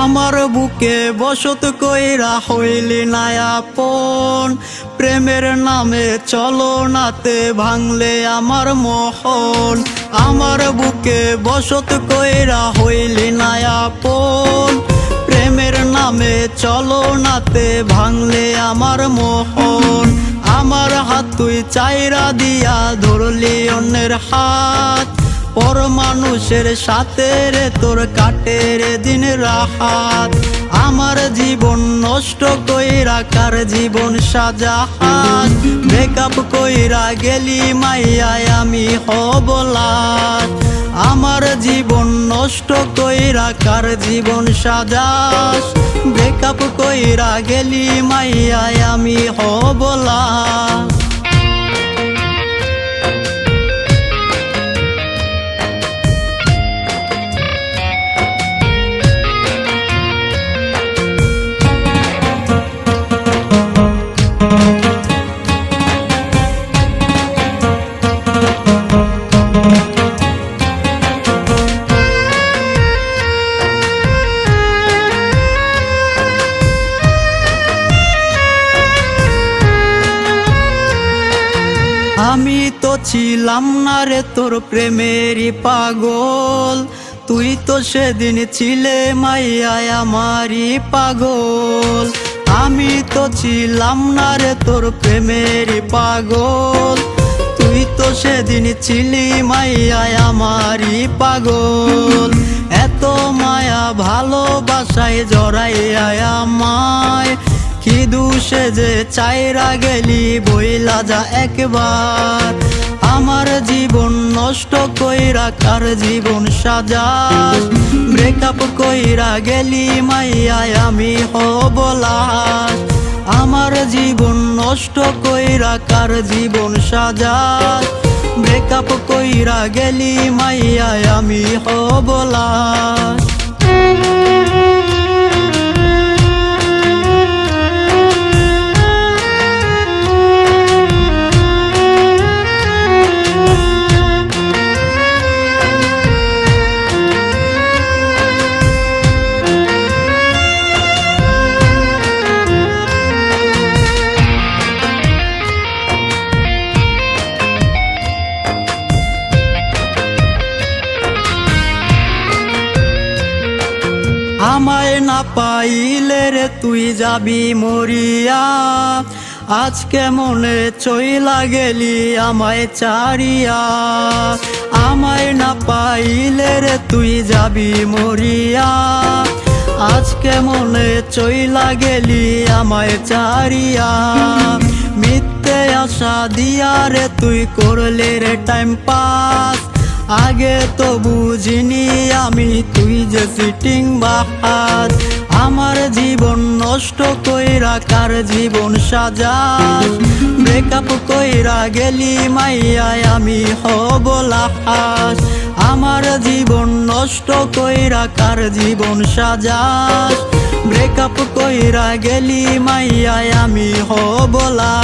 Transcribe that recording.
আমার বুকে বসত কইরা হইলি না আপন, প্রেমের নামে চলো নাতে ভাঙলে আমার মোহন। আমার বুকে বসত কইরা হইলি না আপন, প্রেমের নামে চলো নাতে ভাঙলে আমার মোহন। আমার হাত তুই চাইরা দিয়া ধরলি অন্যের হাত, পর মানুষের সাথে রে তোর কাটে রে দিন রাত। আমার জীবন নষ্ট কইরা কার জীবন সাজাহাত, ব্রেকআপ কইরা গেলি মাইয়ায় আমি হব লাট। আমার জীবন নষ্ট কইরা কার জীবন সাজাস, ব্রেকআপ কইরা গেলি মাইয়ায় আমি হব লাট। আমি তো ছিলাম না রে তোর প্রেমেরই পাগল, তুই তো সেদিন ছিলে মাইয়ায় আমারই পাগল। আমি তো ছিলাম না রে তোর প্রেমেরই পাগল, তুই তো সেদিন ছিলি মাইয়ায় আমারই পাগল। এত মায়া ভালোবাসায় জড়াইয়া আমায়, কি দুষে যে চাইরা গেলি বইলা যা একবার। আমার জীবন নষ্ট কইরা কার জীবন সাজাস, ব্রেকআপ কইরা গেলি মাইয়ায় আমি হব লাট। আমার জীবন নষ্ট কইরা কার জীবন সাজাস, ব্রেকআপ কইরা গেলি মাইয়ায় আমি হব লাট। আমায় না পাইলে রে তুই যাবি মরিয়া, আজকে মনে চইলা গেলি আমায় চারিয়া। আমায় না পাইলে রে তুই যাবি মরিয়া, আজকে মনে চইলা গেলি আমায় চারিয়া। মিথ্যে আশা দিয়া রে তুই করলে রে টাইম পাস, আগে তো বুঝিনি আমি তুই যে সিটিং বাহাত। আমার জীবন নষ্ট কইরা কার জীবন সাজাস, ব্রেকআপ কইরা গেলি মাইয়ায় আমি হব লাট। আমার জীবন নষ্ট কইরা কার জীবন সাজাস, ব্রেকআপ কইরা গেলি মাইয়ায় আমি হব লাট।